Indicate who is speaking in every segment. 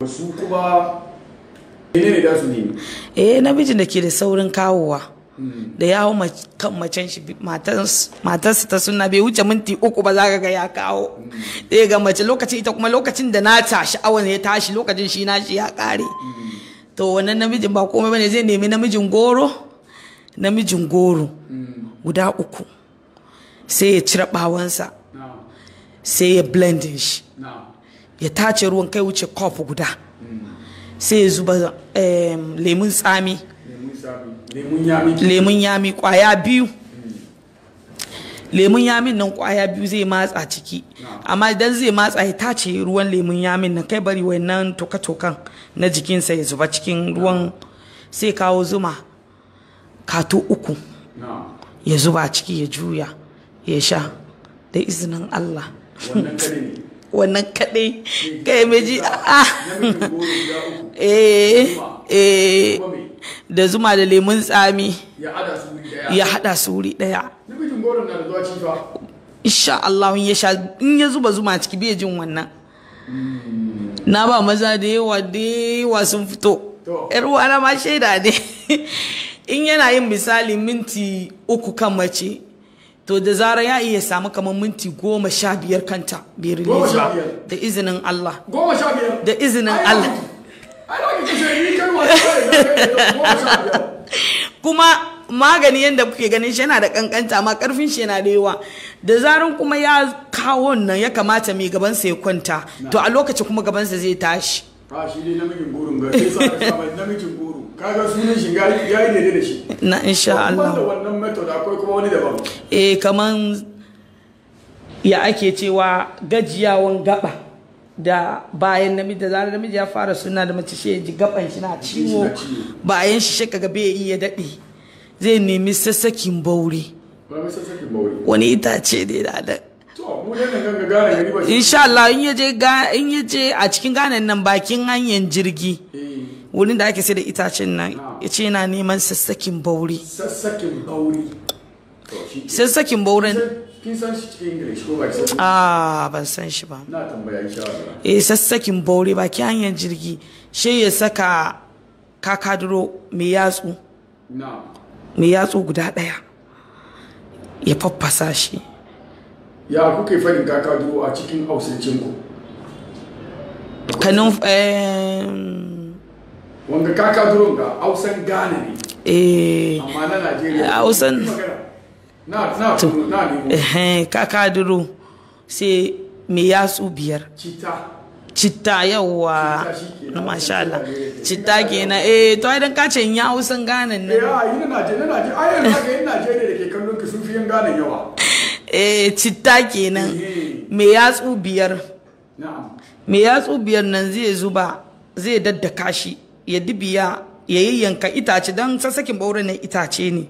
Speaker 1: su kuma ne da su ne
Speaker 2: namijin da ke da saurin kawowa da yawo kan macen shi matarsa ta suna bai wuce minti 3 ba za ka ga ya kawo sai ga mace lokacin ita kuma lokacin da na tashi awon ya tashi lokacin shi na shi ya kare to wannan namijin ba komai bane zai nemi namijin goro guda 3 sai ya cire bawansa sai ya blending shi ya tace ruwan kai wuce kofi guda sai ya zuba lemun tsami lemun yami kwaya 2 lemun yamin nan kwaya 2 zai matsa ciki amma idan zai matsa ya tace ruwan lemun yamin nan kai bari wannan toka-tokan na jikinsa ya zuba cikin ruwan sai kawo zuma kato 3 ya zuba ciki ya juya ya sha da izinin Allah wannan kadai kai meji da zuma da lemun tsami ya hada su wuri daya insha Allah in ya zuba zuma ciki bai jin wannan na ba maza da yawa sun fito yar uwana ma shaida ne in yana yin misali minti 3 kan mace to da zarar ya iya samu kamar minti 15 kanta bai release ba da izinin Allah
Speaker 1: 15
Speaker 2: da izinin Allah kuma magani yadda kuke ganin shi yana da kankanta amma karfin shi yana da yawa da zaran kuma ya kawo nan ya kamata mai gabansa ya kwanta to a lokacin kuma gabansa zai tashi
Speaker 1: shi ne namijin gurin ga sai sa namijin guru kaga sunan shi yayi ne da shi
Speaker 2: na insha Allah
Speaker 1: da wannan method akwai kuma wani daban
Speaker 2: kaman ya ake cewa gajiyawan gaba da bayan namiji da zarar namiji ya fara suna da mace shi ji gaban shi na ciwo bayan shi kaga bai iya dade zai nemi sassakin bauri wani itace ne da insha Allah in yaje a cikin ganan nan bakin hanyar jirgi wurin da ake sai da itacen nan yace yana neman sassakin bauri sassakin bauren
Speaker 1: kin san shi cikin English ko ba
Speaker 2: ban san shi ba
Speaker 1: na tambaya insha Allah
Speaker 2: sassakin bauri bakin hanyar jirgi shi ya saka kakaduro mai yatsu guda 1 ya faffasa shi
Speaker 1: ya kuke fadin kakaduro a cikin hausancin ku
Speaker 2: kanin
Speaker 1: wanga kakaduro ga hausan Ghana ne amma na Najeriya
Speaker 2: hausan
Speaker 1: na
Speaker 2: kakaduro sai mai yatsu 5 citta yawa na masha Allah citta kenan to idan ka ce ya hausan Ghana ne
Speaker 1: ina Najeriya ai yanzu Najeriya da ke kallon ki sun fi yan Ghana yawa
Speaker 2: citta kenan mai yatsu 5 mai yatsu 5 nan zai zuba zai daddaka shi ya dibiya ya yayyanka itace don sassakin bauren nan itace ne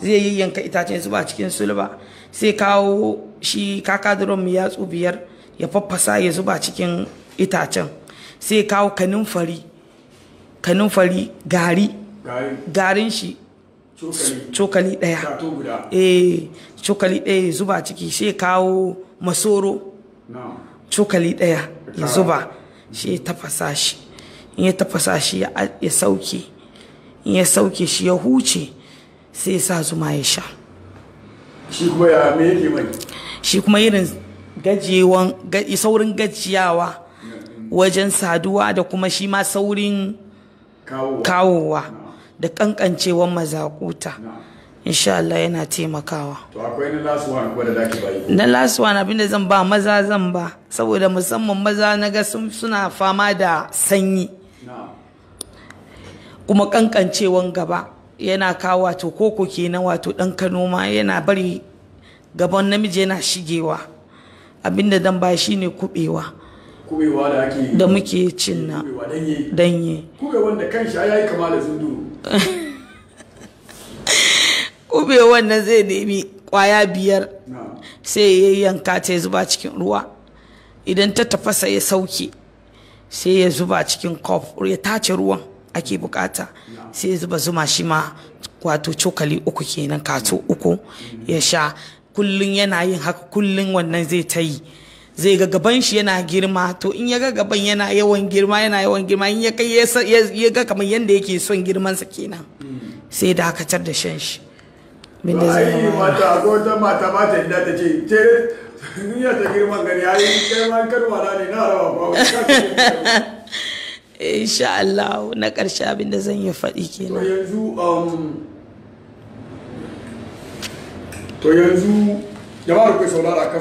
Speaker 2: zai yayyanka itace zuba cikin sulba sai kawo shi kakaduron mai yatsu 5 ya faffasa ya zuba cikin itacen sai kawo kanunfari garin shi cokali 1 cokali 1 ya zuba ciki sai kawo masoro cokali 1 ya zuba shi ya tafasa shi in ya tafasa shi ya sauke in ya sauke shi ya huce sai sa zuma ya sha
Speaker 1: shi kuma ya me yake mai
Speaker 2: shi kuma irin saurin gajiyawa wajen saduwa da kuma shi ma saurin kawowa da kankancewan mazakuta insha Allah yana taimakawa
Speaker 1: to akwai na last one ko da zaki bayi
Speaker 2: na last one abinda zan ba maza zan ba saboda musamman maza naga suna fama da sanyi kuma kankancewan gaba yana kawo wato koko kenan wato dan kanoma yana bari gaban namiji yana shigewa abinda dan ba shine kubewa da muke cin na danye
Speaker 1: kubewan da kanshi yayi kama da zunduru
Speaker 2: kubewan nan zai nemi kwaya 5 sai ya yanka ta zuba cikin ruwa idan ta tafasa ya sauke sai ya zuba cikin cup ya tace ruwan ake bukata sai ya zuba zuma shi ma wato cokali 3 kenan kato 3 ya sha kullun yana yin haka kullun wannan zai ta yi zai ga gaban shi yana girma, to in ya ga gaban yana yawan girma in ya kai ya ga kamar yanda yake son girman sa kenan sai dakatar da shan shi. Binda zai yi
Speaker 1: mata ko ta mata inda ta ce tere duniya ta girman gari yayi kai man karwa ne na rawa ba.
Speaker 2: Insha Allah na ƙarshe abinda zan yi faɗi kenan.
Speaker 1: To yanzu jama'ar ku saurara